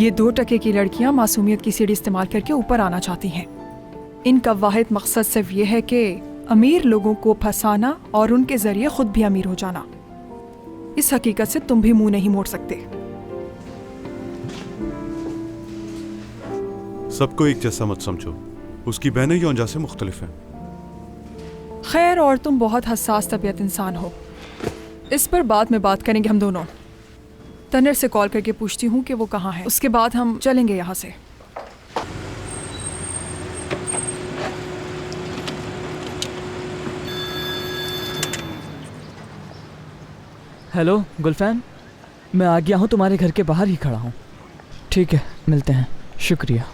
ये 2% की लड़कियां मासूमियत की सीढ़ी इस्तेमाल करके ऊपर आना चाहती हैं। इनका वाहिद मकसद सिर्फ ये है कि अमीर लोगों को फंसाना और उनके जरिए खुद भी अमीर हो जाना। इस हकीकत से तुम भी मुंह नहीं मोड़ सकते। सबको एक जैसा मत समझो, उसकी बहनें योंजा से मुख्तलिफ हैं। खैर, और तुम बहुत हसास तबीयत इंसान हो। इस पर बाद में बात करेंगे हम दोनों। तनर से कॉल करके पूछती हूँ कि वो कहाँ है, उसके बाद हम चलेंगे यहाँ से। हेलो गुलफैन, मैं आ गया हूँ, तुम्हारे घर के बाहर ही खड़ा हूँ। ठीक है, मिलते हैं। शुक्रिया।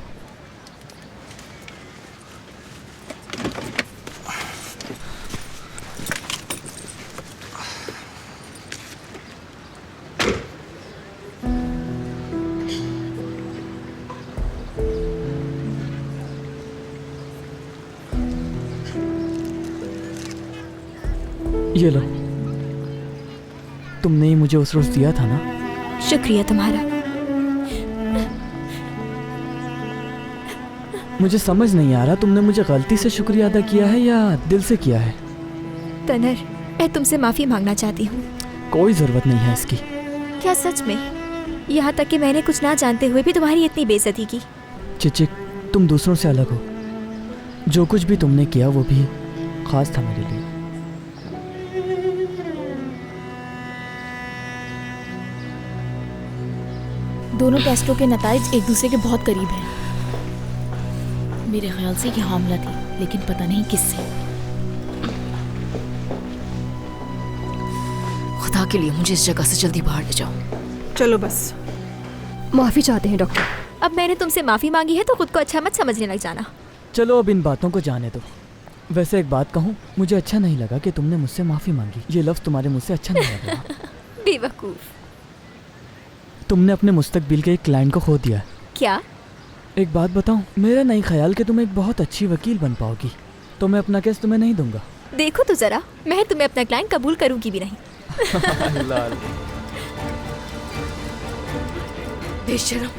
ये लो, तुमने ही मुझे उस रोज दिया था ना। शुक्रिया तुम्हारा। मुझे समझ नहीं आ रहा, तुमने मुझे गलती से शुक्रिया अदा किया है या दिल से किया है। तनर, मैं तुमसे माफी मांगना चाहती हूँ। कोई जरूरत नहीं है इसकी। क्या सच में? यहाँ तक कि मैंने कुछ ना जानते हुए भी तुम्हारी इतनी बेइज्जती की। चिचिक, तुम दूसरों से अलग हो। जो कुछ भी तुमने किया वो भी खास था मेरे लिए। दोनों टेस्टों के नताइज एक दूसरे के बहुत करीब हैं। मेरे ख्याल से ये हामला थी, लेकिन पता नहीं किससे। खुदा के लिए मुझे इस जगह से जल्दी बाहर ले जाओ। चलो बस। माफी चाहते हैं डॉक्टर। अब मैंने तुमसे माफी मांगी है तो खुद को अच्छा मत समझने लग जाना। चलो अब इन बातों को जाने दो। वैसे एक बात कहूँ, मुझे अच्छा नहीं लगा कि तुमने मुझसे माफी मांगी। ये लफ्ज़ तुम्हारे मुझ से अच्छा नहीं लगा। बेवकूफ। तुमने अपने मुस्तकबिल के एक क्लाइंट को खो दिया। क्या? एक बात बताऊं, मेरा नहीं ख्याल कि तुम एक बहुत अच्छी वकील बन पाओगी, तो मैं अपना केस तुम्हें नहीं दूंगा। देखो तो जरा, मैं तुम्हें अपना क्लाइंट कबूल करूंगी भी नहीं। बेशरम,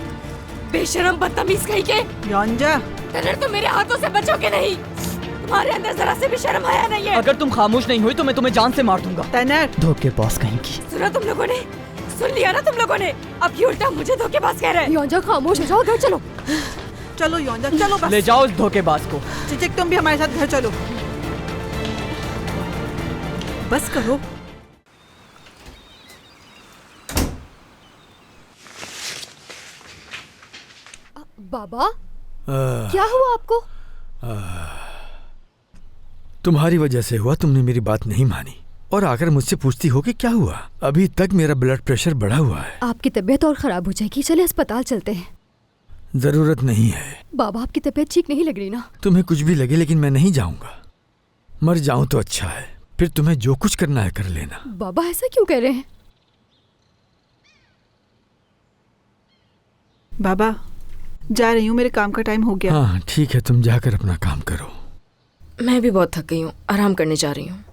बेशरम बदतमीज कहीं के। योंजा, तनर, तुम मेरे हाथों से बचोगे नहीं। तुम्हारे अंदर जरा से भी शर्म आया नहीं है। अगर तुम खामोश नहीं हुई तो मैं तुम्हें जान से मार दूंगा। तनर, धोखेबाज कहीं की। सुना तुम लोगों ने? सुन लिया ना तुम लोगों ने? अब ये उल्टा मुझे धोखेबाज कह रहे हैं। योंजा, खामोश हो जाओ, घर चलो। चलो योंजा, चलो बस। ले जाओ इस धोखेबाज को। चिचिक, तुम भी हमारे साथ घर चलो। बस करो। बाबा, क्या हुआ आपको? तुम्हारी वजह से हुआ। तुमने मेरी बात नहीं मानी और आकर मुझसे पूछती हो कि क्या हुआ। अभी तक मेरा ब्लड प्रेशर बढ़ा हुआ है। आपकी तबीयत और खराब हो जाएगी। चले अस्पताल चलते हैं। जरूरत नहीं है। बाबा, आपकी तबीयत ठीक नहीं लग रही ना। तुम्हें कुछ भी लगे, लेकिन मैं नहीं जाऊंगा। मर जाऊं तो अच्छा है, फिर तुम्हें जो कुछ करना है कर लेना। बाबा, ऐसा क्यों कह रहे हैं? बाबा, जा रही हूँ, मेरे काम का टाइम हो गया। हाँ ठीक है, तुम जाकर अपना काम करो। मैं भी बहुत थक गई हूँ, आराम करने जा रही हूँ।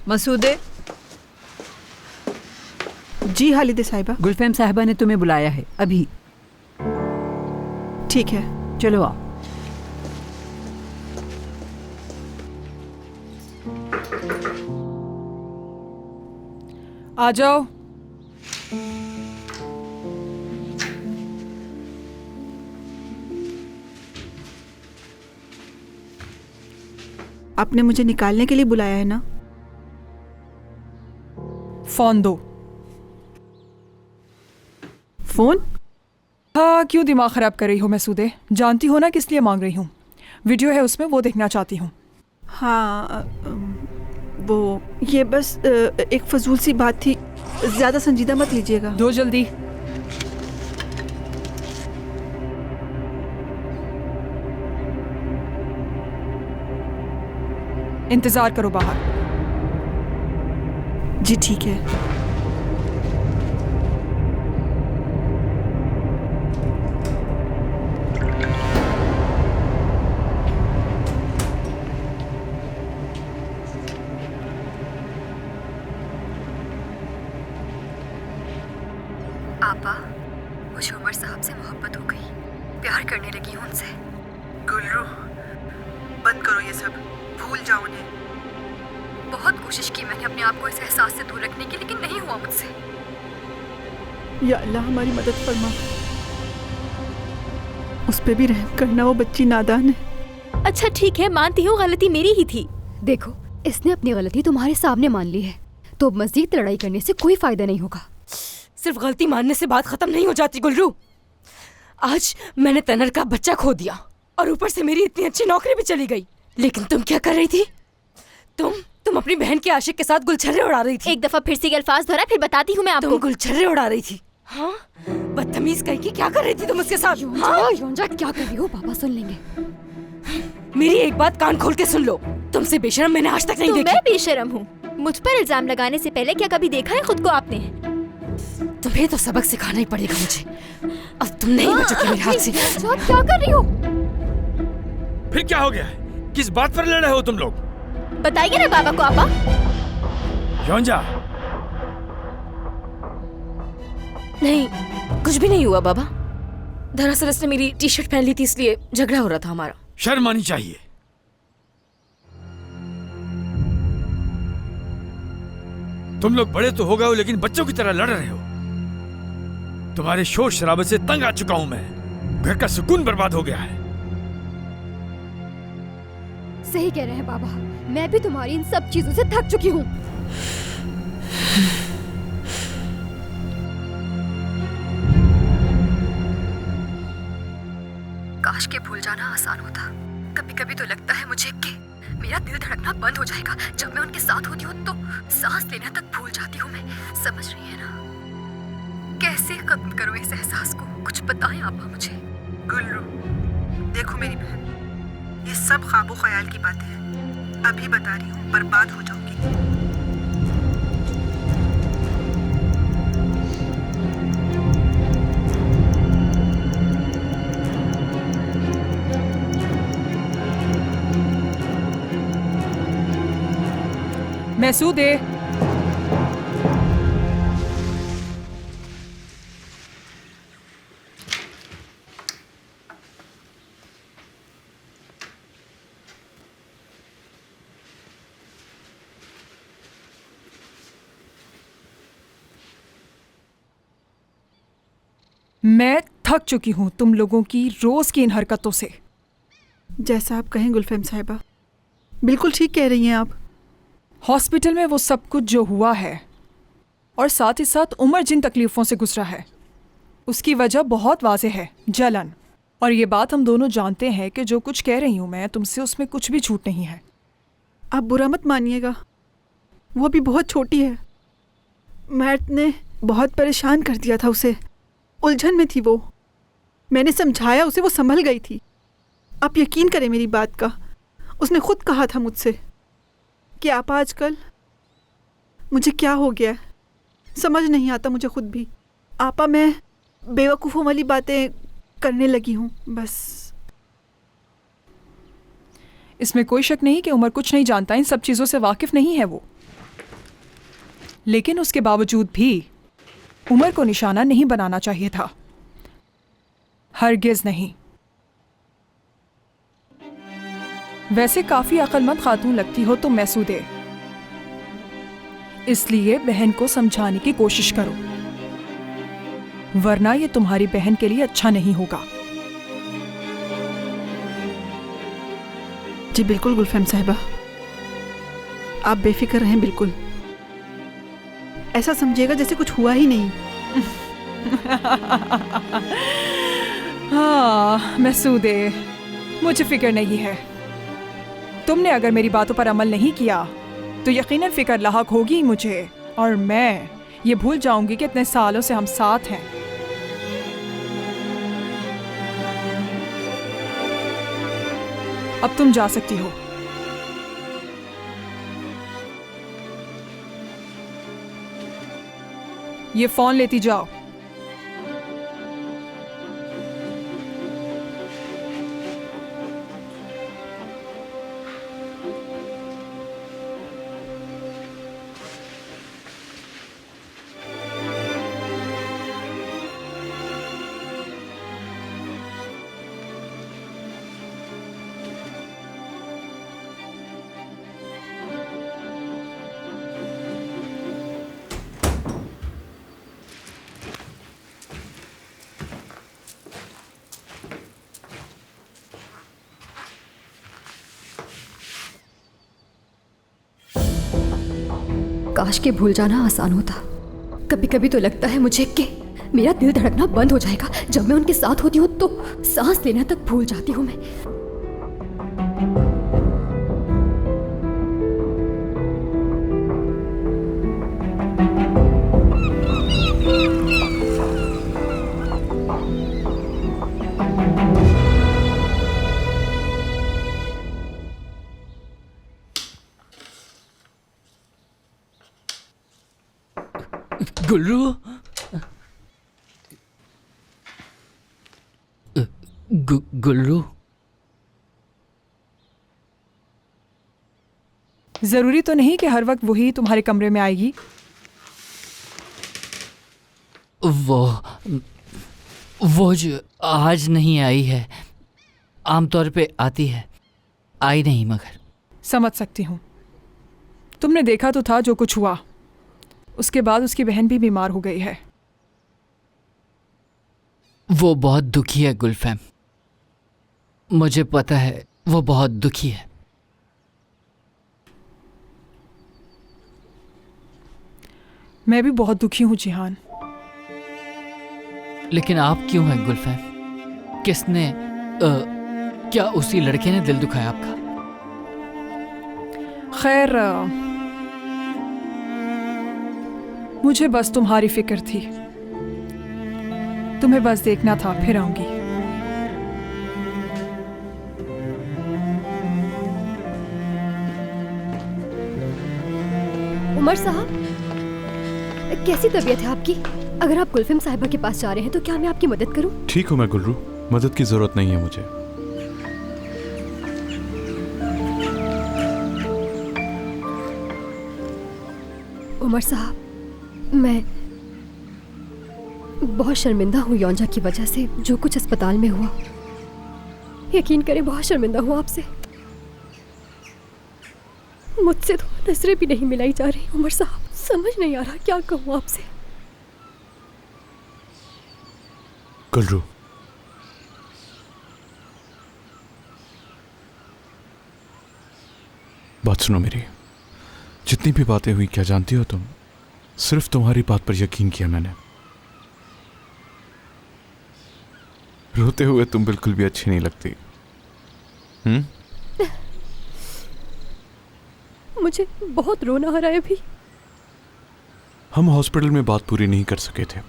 मसूदे। जी हालिदे साहिबा। गुलफैम साहिबा ने तुम्हें बुलाया है अभी। ठीक है, चलो आओ। आ जाओ। आपने मुझे निकालने के लिए बुलाया है ना? फोन दो। फोन? हाँ, क्यों दिमाग खराब कर रही हो मसूदे? जानती हो ना किस लिए मांग रही हूँ। वीडियो है उसमें, वो देखना चाहती हूँ। हाँ, वो ये बस एक फजूल सी बात थी, ज्यादा संजीदा मत लीजिएगा। दो जल्दी। इंतजार करो बाहर। जी ठीक है। आपा, मुझे उमर साहब से मोहब्बत हो गई, प्यार करने लगी हूँ उनसे। गुल्रू, बंद करो ये सब, भूल जाओ उन्हें। बहुत कोशिश की मैंने अपने आप को इस एहसास से दूर रखने की, लेकिन नहीं हुआ मुझसे। या अल्लाह हमारी मदद फरमा, उस पे भी रहम करना, वो बच्ची नादान है। अच्छा ठीक है, मानती हूँ गलती मेरी ही थी। देखो, इसने अपनी गलती तुम्हारे सामने मान ली है, तो अब मजीद लड़ाई करने से कोई फायदा नहीं होगा। सिर्फ गलती मानने से बात खत्म नहीं हो जाती गुलरू। आज मैंने तनर का बच्चा खो दिया और ऊपर से मेरी इतनी अच्छी नौकरी भी चली गई। लेकिन तुम क्या कर रही थी? तुम अपनी बहन के आशिक के साथ गुलछर्रे उड़ा रही थी। एक दफा फिर से ये अल्फाज दोहरा, फिर बताती हूँ मैं आपको। तुम गुलछर्रे उड़ा रही थी? हाँ, बदतमीज कहीं की, क्या कर रही थी तुम उसके साथ? योंजा, क्या कर रही हो? पापा सुन लेंगे। मेरी एक बात कान खोल के सुन लो, तुमसे बेशरम मैंने आज तक नहीं देखी। मैं बेशरम हूँ? मुझ पर इल्जाम लगाने से पहले क्या कभी देखा है खुद को आपने? तुम्हें तो सबक सिखाना ही पड़ेगा मुझे। अब तुम नहीं बचोगे मेरे हाथ से। क्या कर रही हो? फिर क्या हो गया है? किस बात पर लड़ रहे हो तुम लोग? बताइए ना बाबा को आपा। योंजा, नहीं, कुछ भी नहीं हुआ बाबा। दरअसल इसने मेरी टी शर्ट पहन ली थी, इसलिए झगड़ा हो रहा था हमारा। शर्म आनी चाहिए। तुम लोग बड़े तो हो गए हो, लेकिन बच्चों की तरह लड़ रहे हो। तुम्हारे शोर शराबे से तंग आ चुका हूं मैं। घर का सुकून बर्बाद हो गया है। सही कह रहे हैं बाबा, मैं भी तुम्हारी इन सब चीजों से थक चुकी हूँ। काश के भूल जाना आसान होता। कभी कभी तो लगता है मुझे कि मेरा दिल धड़कना बंद हो जाएगा। जब मैं उनके साथ होती हूँ तो सांस लेना तक भूल जाती हूँ मैं। समझ रही है ना? कैसे खत्म करूँ इस एहसास को? कुछ बताएं आपा मुझे। गुल्रू, देखो मेरी बहन, ये सब ख्वाबो ख्याल की बातें हैं। अभी बता रही हूँ, बर्बाद हो जाओगी। मैसूदे, मैं थक चुकी हूँ तुम लोगों की रोज की इन हरकतों से। जैसा आप कहें गुलफेम साहिबा, बिल्कुल ठीक कह रही हैं आप। हॉस्पिटल में वो सब कुछ जो हुआ है और साथ ही साथ उमर जिन तकलीफ़ों से गुजरा है, उसकी वजह बहुत वाज़ेह है, जलन। और ये बात हम दोनों जानते हैं कि जो कुछ कह रही हूँ मैं तुमसे, उसमें कुछ भी झूठ नहीं है। आप बुरा मत मानिएगा, वो अभी बहुत छोटी है। मैट ने बहुत परेशान कर दिया था उसे, उलझन में थी वो। मैंने समझाया उसे, वो संभल गई थी। आप यकीन करें मेरी बात का, उसने खुद कहा था मुझसे कि आप आजकल, मुझे क्या हो गया है समझ नहीं आता मुझे खुद भी। आपा, मैं बेवकूफ़ों वाली बातें करने लगी हूँ बस। इसमें कोई शक नहीं कि उमर कुछ नहीं जानता, इन सब चीज़ों से वाकिफ़ नहीं है वो। लेकिन उसके बावजूद भी उमर को निशाना नहीं बनाना चाहिए था, हरगिज़ नहीं। वैसे काफ़ी अक्लमंद खातून लगती हो तुम मैसूदे, इसलिए बहन को समझाने की कोशिश करो, वरना ये तुम्हारी बहन के लिए अच्छा नहीं होगा। जी बिल्कुल गुलफेम साहिबा, आप बेफिक्र रहें बिल्कुल। ऐसा समझिएगा जैसे कुछ हुआ ही नहीं। हाँ मैसूदे, मुझे फिक्र नहीं है। तुमने अगर मेरी बातों पर अमल नहीं किया तो यकीनन फिक्र लाहक होगी ही मुझे, और मैं ये भूल जाऊंगी कि इतने सालों से हम साथ हैं। अब तुम जा सकती हो। ये फोन लेती जाओ। काश के भूल जाना आसान होता। कभी कभी तो लगता है मुझे कि मेरा दिल धड़कना बंद हो जाएगा जब मैं उनके साथ होती हूँ, तो सांस लेना तक भूल जाती हूँ मैं। गुल्रू, गुल्रू, जरूरी तो नहीं कि हर वक्त वही तुम्हारे कमरे में आएगी। वो जो आज नहीं आई है, आमतौर पे आती है, आई नहीं मगर। समझ सकती हूँ। तुमने देखा तो था जो कुछ हुआ। उसके बाद उसकी बहन भी बीमार हो गई है। वो बहुत दुखी है गुलफैम, मुझे पता है वो बहुत दुखी है। मैं भी बहुत दुखी हूँ जिहान। लेकिन आप क्यों हैं गुलफैम? किसने क्या उसी लड़के ने दिल दुखाया आपका? खैर, मुझे बस तुम्हारी फिक्र थी। तुम्हें बस देखना था, फिर आऊंगी। उमर साहब, कैसी तबीयत है आपकी? अगर आप गुलफिम साहिबा के पास जा रहे हैं तो क्या मैं आपकी मदद करूं? ठीक हूँ मैं गुल्रू, मदद की जरूरत नहीं है मुझे। उमर साहब, मैं बहुत शर्मिंदा हूँ योंजा की वजह से, जो कुछ अस्पताल में हुआ। यकीन करें, बहुत शर्मिंदा हूँ आपसे। मुझसे तो नजरें भी नहीं मिलाई जा रही। उमर साहब, समझ नहीं आ रहा क्या कहूँ आपसे। गुल्रू, बात सुनो मेरी। जितनी भी बातें हुई, क्या जानती हो तुम, सिर्फ तुम्हारी बात पर यकीन किया मैंने। रोते हुए तुम बिल्कुल भी अच्छी नहीं लगती। मुझे बहुत रोना आ रहा है अभी। हम हॉस्पिटल में बात पूरी नहीं कर सके थे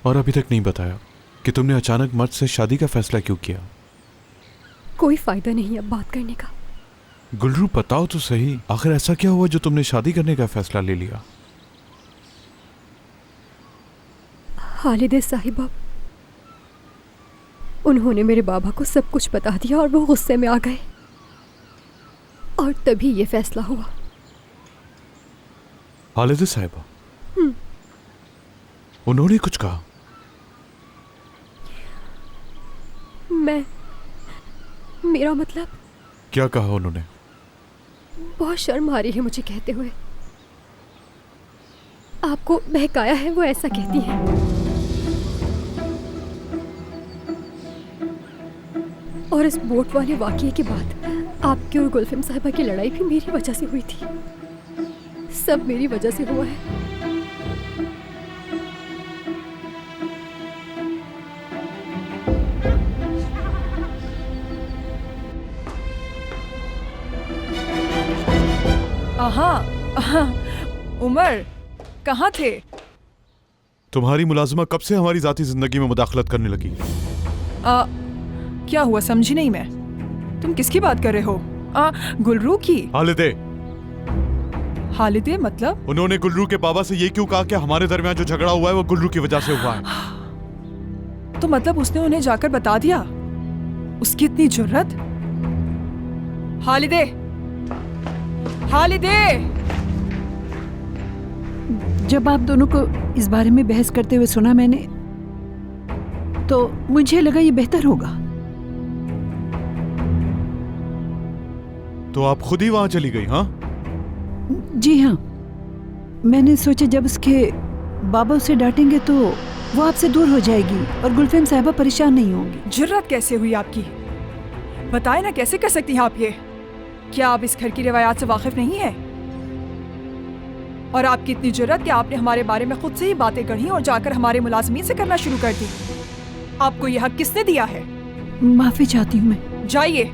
और अभी तक नहीं बताया कि तुमने अचानक मर्द से शादी का फैसला क्यों किया। कोई फायदा नहीं अब बात करने का। गुल्रू, बताओ तो सही, आखिर ऐसा क्या हुआ जो तुमने शादी करने का फैसला ले लिया? खालिदे साहिबा, उन्होंने मेरे बाबा को सब कुछ बता दिया और वो गुस्से में आ गए, और तभी ये फैसला हुआ। खालिदे साहिबा, उन्होंने कुछ कहा? मेरा मतलब। क्या कहा उन्होंने? बहुत शर्म आ रही है मुझे कहते हुए। आपको बहकाया है, वो ऐसा कहती है। और इस बोट वाले वाकये के बाद आपकी और गुलफिम साहिबा की लड़ाई भी मेरी वजह से हुई थी। सब मेरी वजह से हुआ है। उमर, कहाँ थे? तुम्हारी मुलाजिमा कब से हमारी जाती जिंदगी में मुदाखलत करने लगी? क्या हुआ, समझी नहीं मैं। तुम किसकी बात कर रहे हो? गुलरू की? खालिदे। खालिदे मतलब? उन्होंने गुलरू के बाबा से ये क्यों कहा कि हमारे दरमियान जो झगड़ा हुआ है वो गुलरू की वजह से हुआ है? तो मतलब उसने उन्हें जाकर बता दिया? उसकी इतनी जुर्रत? खालिदे, खालिदे! जब आप दोनों को इस बारे में बहस करते हुए सुना मैंने, तो मुझे लगा ये बेहतर होगा। तो आप खुद ही वहां चली गई? हाँ जी हाँ, मैंने सोचा जब उसके बाबा उसे डांटेंगे तो वो आपसे दूर हो जाएगी और गुलफिम साहिबा परेशान नहीं होंगी। जुर्रत कैसे हुई आपकी? बताए ना, कैसे कर सकती हैं आप ये? क्या आप इस घर की रिवायात से वाकिफ नहीं है? और आपकी इतनी जरूरत कि आपने हमारे बारे में खुद से ही बातें गढ़ी और जाकर हमारे मुलाजमीन से करना शुरू कर दी। आपको यह हक किसने दिया है? माफी चाहती हूँ मैं। जाइए।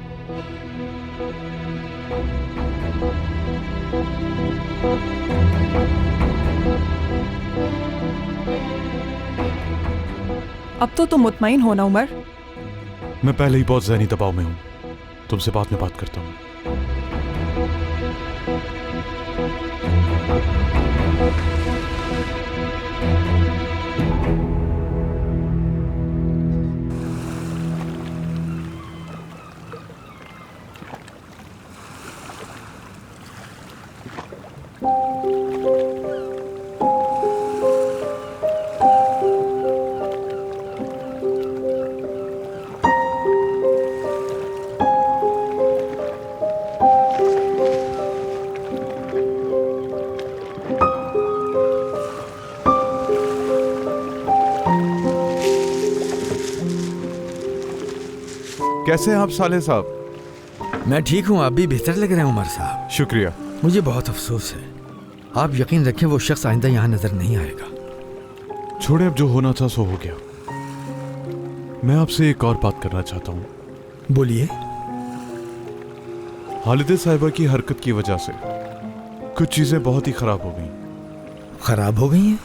अब तो तुम मुतमईन हो ना उमर? मैं पहले ही बहुत ज़हनी दबाव में हूं, तुमसे बाद में बात करता हूं। कैसे हैं आप साले साहब? मैं ठीक हूँ, आप भी बेहतर लग रहे हैं उमर साहब। शुक्रिया। मुझे बहुत अफसोस है, आप यकीन रखें वो शख्स आइंदा यहाँ नजर नहीं आएगा। छोड़े, अब जो होना था सो हो गया। मैं आपसे एक और बात करना चाहता हूँ। बोलिए। हालिदा साहिबा की हरकत की वजह से कुछ चीजें बहुत ही खराब हो गई। खराब हो गई हैं?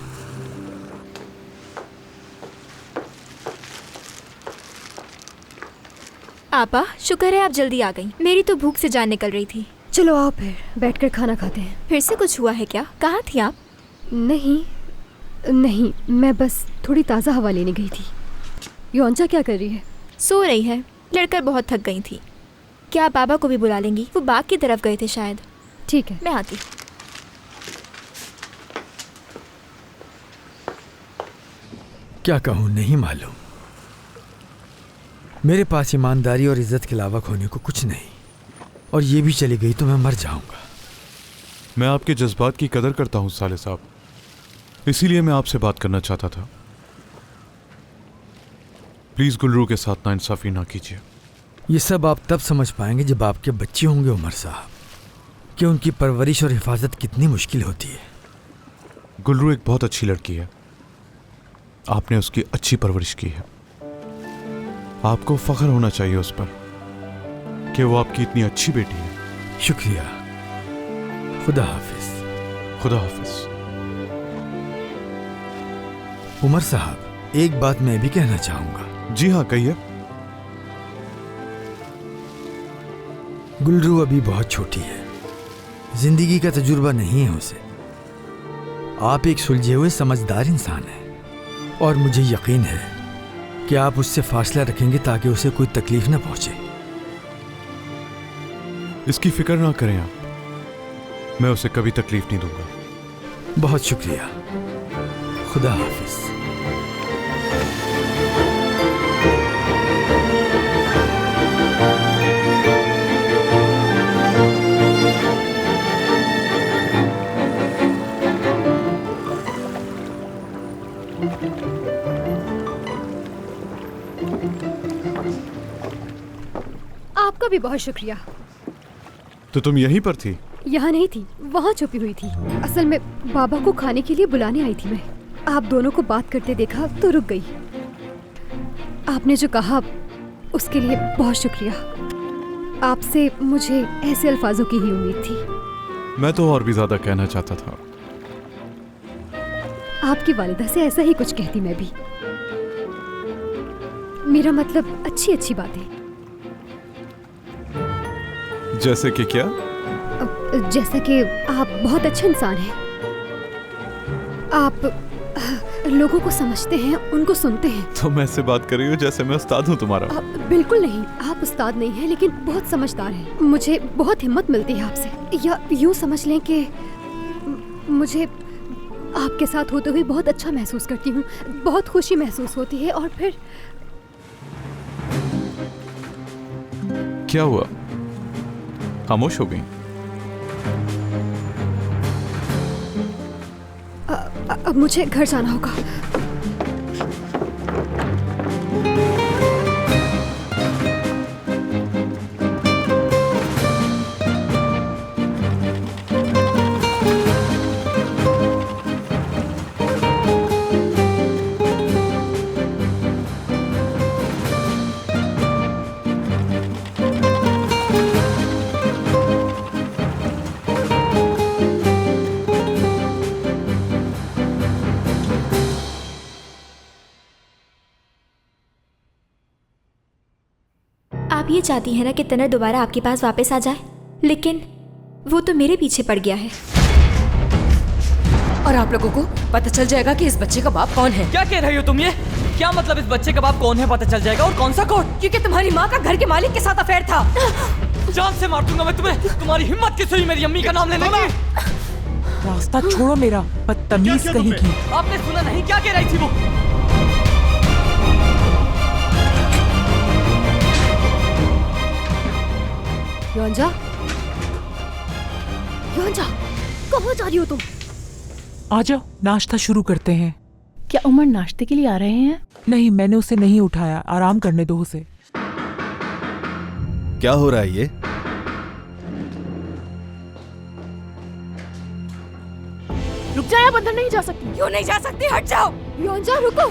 आपा, शुक्र है आप जल्दी आ गई। मेरी तो भूख से जान निकल रही थी। चलो आओ फिर बैठकर खाना खाते हैं। फिर से कुछ हुआ है क्या? कहाँ थी आप? नहीं, मैं बस थोड़ी ताज़ा हवा लेने गई थी। योंचा क्या कर रही है? सो रही है, लड़कर बहुत थक गई थी। क्या आप बाबा को भी बुला लेंगी? वो बाग की तरफ गए थे शायद। ठीक है, मैं आती। क्या कहूँ, नहीं मालूम। मेरे पास ईमानदारी और इज्जत के अलावा खोने को कुछ नहीं, और ये भी चली गई तो मैं मर जाऊंगा। मैं आपके जज्बात की कदर करता हूँ साले साहब, इसीलिए मैं आपसे बात करना चाहता था। प्लीज गुलरू के साथ नाइंसाफी ना कीजिए। ये सब आप तब समझ पाएंगे जब आपके बच्चे होंगे उमर साहब, कि उनकी परवरिश और हिफाजत कितनी मुश्किल होती है। गुलरू एक बहुत अच्छी लड़की है, आपने उसकी अच्छी परवरिश की है। आपको फख्र होना चाहिए उस पर कि वो आपकी इतनी अच्छी बेटी है। शुक्रिया। खुदा हाफिज। खुदा हाफिज। उमर साहब, एक बात मैं भी कहना चाहूंगा। जी हाँ, कहिए। गुलरू अभी बहुत छोटी है, जिंदगी का तजुर्बा नहीं है उसे। आप एक सुलझे हुए समझदार इंसान हैं, और मुझे यकीन है कि आप उससे फासला रखेंगे ताकि उसे कोई तकलीफ न पहुंचे। इसकी फिक्र ना करें आप, मैं उसे कभी तकलीफ नहीं दूंगा। बहुत शुक्रिया। खुदा हाफिज। आपका भी बहुत शुक्रिया। तो तुम यहीं पर थी? यहाँ नहीं थी, वहाँ छुपी हुई थी। असल में बाबा को खाने के लिए बुलाने आई थी मैं। आप दोनों को बात करते देखा तो रुक गई। आपने जो कहा उसके लिए बहुत शुक्रिया। आपसे मुझे ऐसे अल्फाजों की ही उम्मीद थी। मैं तो और भी ज्यादा कहना चाहता था। आपकी वालिदा से ऐसा ही कुछ कहती मैं भी। मेरा मतलब अच्छी अच्छी बातें। जैसे कि क्या? जैसा कि आप बहुत अच्छे इंसान हैं। आप लोगों को समझते हैं, उनको सुनते हैं। तो मैं ऐसे बात कर रही हूँ जैसे मैं उस्ताद हूँ तुम्हारा। बिल्कुल नहीं, आप उस्ताद नहीं हैं, लेकिन बहुत समझदार हैं। मुझे बहुत हिम्मत मिलती है आपसे। या यूँ समझ लें कि मुझे आपके साथ होते हुए बहुत अच्छा महसूस करती हूँ, बहुत खुशी महसूस होती है। और फिर क्या हुआ, खामोश हो गई? अब मुझे घर जाना होगा। आप ये चाहती हैं ना कि तनर दोबारा आपके पास वापस आ जाए, लेकिन वो तो मेरे पीछे पड़ गया है। और आप लोगों को पता चल जाएगा कि इस बच्चे का बाप कौन है। क्या कह रही हो तुम ये? क्या मतलब इस बच्चे का बाप कौन है पता चल जाएगा? और कौन सा कोर्ट? क्योंकि तुम्हारी माँ का घर के मालिक के साथ अफेयर था। जान से मार दूंगा मैं तुम्हें। तुम्हारी हिम्मत किस हुई मेरी अम्मी का नाम लेने की? रास्ता छोड़ो मेरा, बदतमीज कहीं की। आपने सुना नहीं क्या कह रही थी वो? योंजा, योंजा, कहाँ जा रही हो तुम? आ जाओ, नाश्ता शुरू करते हैं। क्या उमर नाश्ते के लिए आ रहे हैं? नहीं, मैंने उसे नहीं उठाया, आराम करने दो उसे। क्या हो रहा है ये? रुक जा, आप अंदर नहीं जा सकती। क्यों नहीं जा सकती? हट जाओ। योंजा रुको।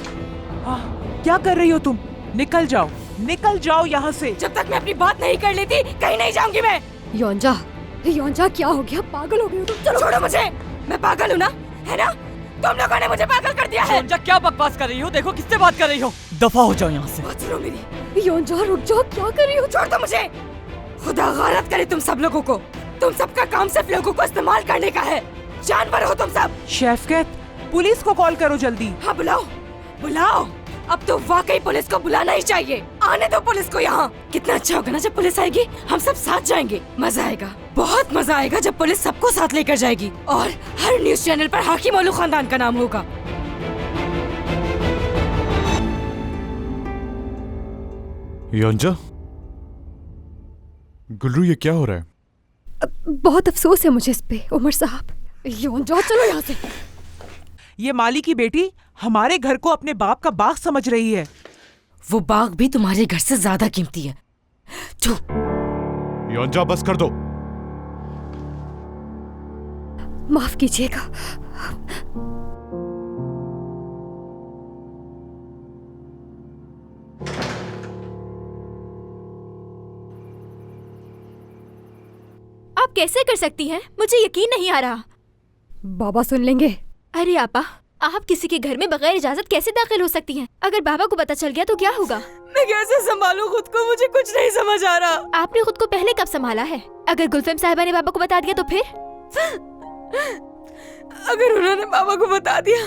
क्या कर रही हो तुम? निकल जाओ, निकल जाओ यहाँ से। जब तक मैं अपनी बात नहीं कर लेती कहीं नहीं जाऊंगी मैं। योंजा, योंजा क्या हो गया? पागल हो गई हो तुम? चलो छोड़ो मुझे, मैं पागल हूँ ना, है ना? तुम लोगों ने मुझे पागल कर दिया है। योंजा क्या बकवास कर रही हो? देखो किससे बात कर रही हो। दफा हो जाओ यहाँ से। बात सुनो मेरी। योंजा रुक जाओ, क्या कर रही हो? छोड़ दो मुझे। खुदा गारत करे तुम सब लोगों को। तुम सबका काम सिर्फ लोगों को इस्तेमाल करने का है। जानवर हो तुम सब। शेफकत, पुलिस को कॉल करो जल्दी। हाँ बुलाओ, बुलाओ। अब तो वाकई पुलिस को बुलाना ही चाहिए। आने दो पुलिस को यहाँ। कितना अच्छा होगा ना जब पुलिस आएगी, हम सब साथ जाएंगे। मजा आएगा, बहुत मजा आएगा जब पुलिस सबको साथ लेकर जाएगी। और हर न्यूज चैनल पर हाकिम ओलू खानदान का नाम होगा। योंजा, गुल्रू ये क्या हो रहा है? बहुत अफसोस है मुझे इस पे उमर साहब। योंजा चलो यहाँ से। ये माली की बेटी हमारे घर को अपने बाप का बाग समझ रही है। वो बाग भी तुम्हारे घर से ज्यादा कीमती है। योंजा बस कर दो। माफ कीजिएगा। आप कैसे कर सकती हैं? मुझे यकीन नहीं आ रहा। बाबा सुन लेंगे। अरे आपा, आप किसी के घर में बगैर इजाजत कैसे दाखिल हो सकती हैं? अगर बाबा को पता चल गया तो क्या होगा? मैं कैसे संभालूं खुद को? मुझे कुछ नहीं समझ आ रहा। आपने खुद को पहले कब संभाला है? अगर गुलफेम साहिबा ने बाबा को बता दिया तो फिर? अगर उन्होंने बाबा को बता दिया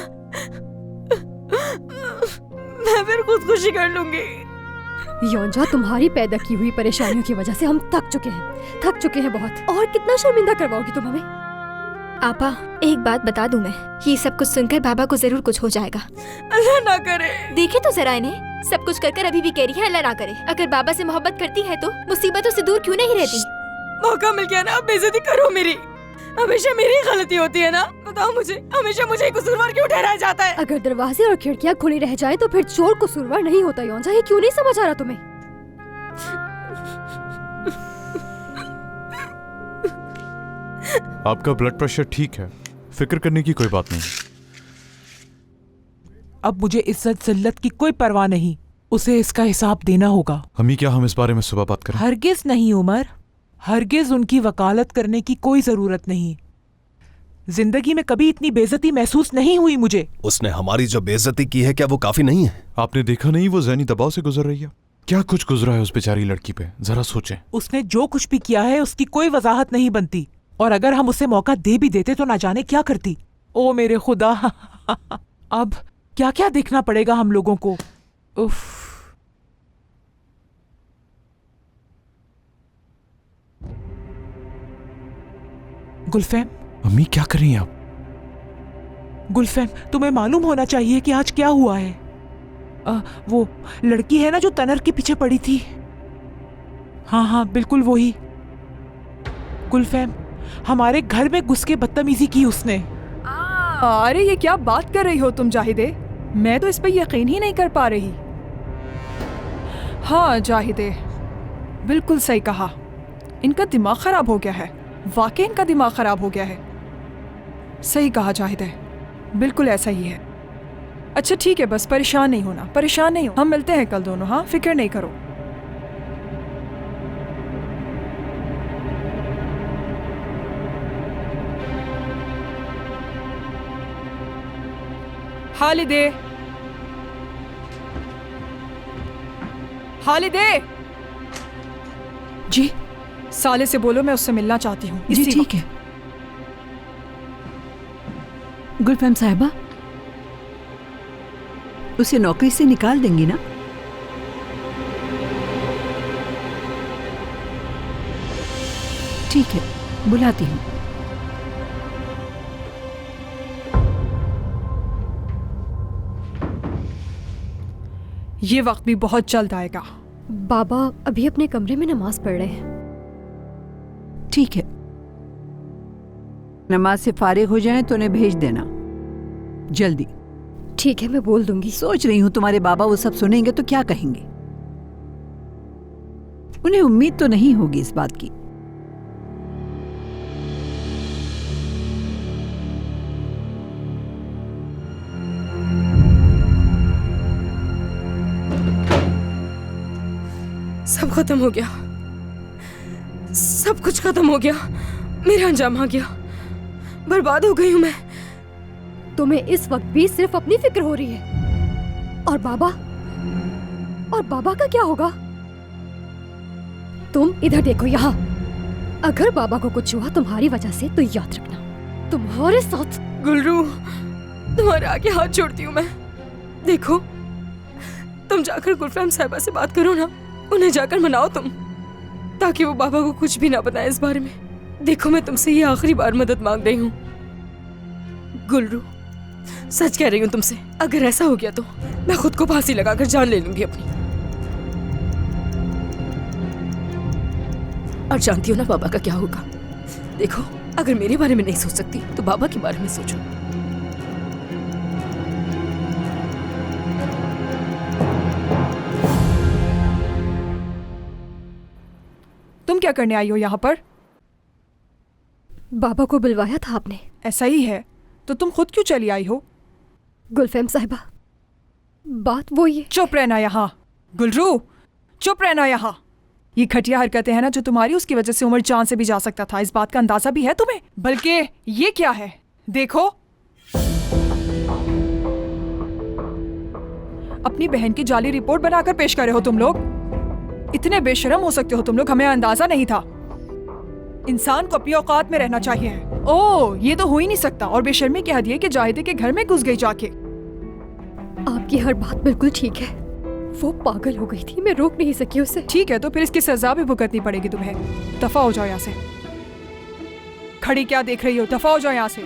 मैं फिर खुदकुशी कर लूंगी। योंजा, तुम्हारी पैदा की हुई परेशानियों की वजह से हम थक चुके हैं बहुत। और कितना शर्मिंदा करवाओगी तुम हमें? आपा, एक बात बता दूं मैं, ये सब कुछ सुनकर बाबा को जरूर कुछ हो जाएगा। अल्लाह ना करे। देखे तो जरा इन्हें, सब कुछ कर अभी भी कह रही है अल्लाह ना करे। अगर बाबा से मोहब्बत करती है तो मुसीबतों से दूर क्यों नहीं रहती? मौका मिल गया ना, अब बेइज्जती करो मेरी। हमेशा मेरी गलती होती है ना? बताओ मुझे, हमेशा मुझे कसूरवार क्यों ठहराया जाता है? अगर दरवाजे और खिड़कियां खुली रह जाए तो फिर चोर कसूरवार नहीं होता। योंजा, ये क्यों नहीं समझ आ रहा तुम्हें? आपका ब्लड प्रेशर ठीक है, फिक्र करने की कोई बात नहीं। अब मुझे इज्जत जिल्लत की कोई परवाह नहीं, उसे इसका हिसाब देना होगा। अम्मी, क्या हम इस बारे में सुबह बात करें? हरगिज नहीं उमर, हरगिज उनकी वकालत करने की कोई जरूरत नहीं। जिंदगी में कभी इतनी बेइज्जती महसूस नहीं हुई मुझे। उसने हमारी जो बेइज्जती की है, क्या वो काफी नहीं है? आपने देखा नहीं वो ज़हनी दबाव से गुजर रही है? क्या कुछ गुजरा है उस बेचारी लड़की पे, जरा सोचें। उसने जो कुछ भी किया है उसकी कोई वजाहत नहीं बनती, और अगर हम उसे मौका दे भी देते तो ना जाने क्या करती। ओ मेरे खुदा अब क्या क्या देखना पड़ेगा हम लोगों को। उफ। गुलफैम। अम्मी क्या कर रही हैं आप? गुलफैम, तुम्हें मालूम होना चाहिए कि आज क्या हुआ है। वो लड़की है ना जो तनर के पीछे पड़ी थी। हाँ हाँ बिल्कुल वही। गुलफैम, हमारे घर में घुस के बदतमीजी की उसने। अरे ये क्या बात कर रही हो तुम जाहिदे? मैं तो इस पे यकीन ही नहीं कर पा रही। हाँ जाहिदे, बिल्कुल सही कहा। इनका दिमाग खराब हो गया है, वाकई इनका दिमाग खराब हो गया है। सही कहा जाहिदे, बिल्कुल ऐसा ही है। अच्छा ठीक है, बस परेशान नहीं होना, परेशान नहीं हो। हम मिलते हैं कल दोनों, हाँ फिक्र नहीं करो। हालिदे, हालिदे, जी साले से बोलो मैं उससे मिलना चाहती हूँ जी ठीक है। गुलफैम साहिबा, उसे नौकरी से निकाल देंगी ना? ठीक है, बुलाती हूँ। ये वक्त भी बहुत जल्द आएगा। बाबा अभी अपने कमरे में नमाज पढ़ रहे हैं। ठीक है, नमाज से फारिग हो जाएं तो उन्हें भेज देना जल्दी। ठीक है, मैं बोल दूंगी। सोच रही हूँ तुम्हारे बाबा वो सब सुनेंगे तो क्या कहेंगे। उन्हें उम्मीद तो नहीं होगी इस बात की। सब खत्म हो गया, सब कुछ खत्म हो गया। मेरा अंजाम आ गया, बर्बाद हो गई हूं मैं। तुम्हें इस वक्त भी सिर्फ अपनी फिक्र हो रही है। और बाबा का क्या होगा? तुम इधर देखो, यहाँ। अगर बाबा को कुछ हुआ तुम्हारी वजह से तो याद रखना तुम्हारे साथ। गुलरू, तुम्हारे आगे हाथ जोड़ती हूँ मैं। देखो, तुम जाकर गुलफैम साहिबा से बात करो ना, उन्हें जाकर मनाओ तुम, ताकि वो बाबा को कुछ भी ना बताए इस बारे में। देखो, मैं तुमसे ये आखिरी बार मदद मांग रही हूँ। गुलरू, सच कह रही हूँ तुमसे, अगर ऐसा हो गया तो मैं खुद को फांसी लगाकर जान ले लूंगी अपनी। और जानती हो ना बाबा का क्या होगा? देखो, अगर मेरे बारे में नहीं सोच सकती तो बाबा के बारे में सोचो। तुम क्या करने आई हो यहाँ पर? बाबा को बुलवाया था आपने। ऐसा ही है, तो तुम खुद क्यों चली आई हो? गुलफैम साहिबा, बात वो ये। चुप रहना यहाँ। गुलरू, चुप रहना यहाँ। ये घटिया हरकतें हैं ना जो तुम्हारी, उसकी वजह से उमर जान से भी जा सकता था। इस बात का अंदाजा भी है तुम्हें? बल्कि ये क्या है, देखो। अपनी बहन की जाली रिपोर्ट बनाकर पेश कर रहे हो तुम लोग। इतने बेशरम हो सकते हो तुम लोग, हमें अंदाजा नहीं था। इंसान को अपनी औकात में रहना चाहिए। ओह, ये तो हो ही नहीं सकता। और बेशर्मी की हद ये कि जाहिदे के घर में घुस गई जाके। आपकी हर बात बिल्कुल ठीक है। वो पागल हो गई थी, मैं रोक नहीं सकी उसे। ठीक है, तो फिर इसकी सजा भी भुगतनी पड़ेगी तुम्हें। दफा हो जाओ यहाँ से। खड़ी क्या देख रही हो? दफा हो जाओ यहाँ से।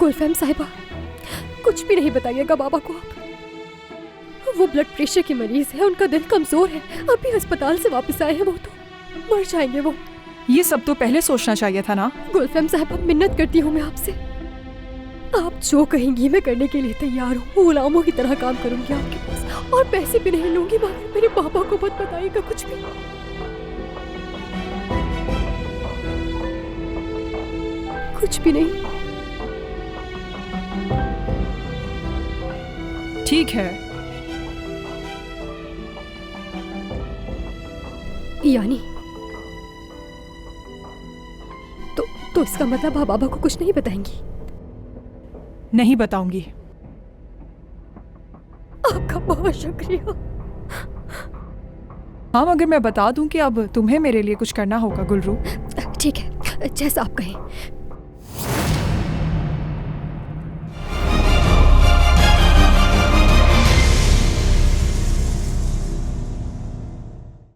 गुलफैम साहिबा, कुछ भी नहीं बताइएगा बाबा को आप। वो ब्लड प्रेशर की मरीज है, उनका दिल कमजोर है। अभी अस्पताल से वापस आए हैं, वो तो मर जाएंगे वो। ये सब तो पहले सोचना चाहिए था ना। गुलफैम साहिबा, मिन्नत करती हूँ मैं आपसे, आप जो कहेंगी मैं करने के लिए तैयार हूँ। गुलामों की तरह काम करूंगी आपके पास, और पैसे भी नहीं लूंगी। मगर मेरे पापा को मत बताइएगा कुछ भी। कुछ भी नहीं। ठीक है। यानी तो इसका मतलब आप बाबा को कुछ नहीं बताएंगी? नहीं बताऊंगी। आपका बहुत शुक्रिया। हाँ, मगर मैं बता दूं कि अब तुम्हें मेरे लिए कुछ करना होगा गुलरू। ठीक है, जैसा आप कहें।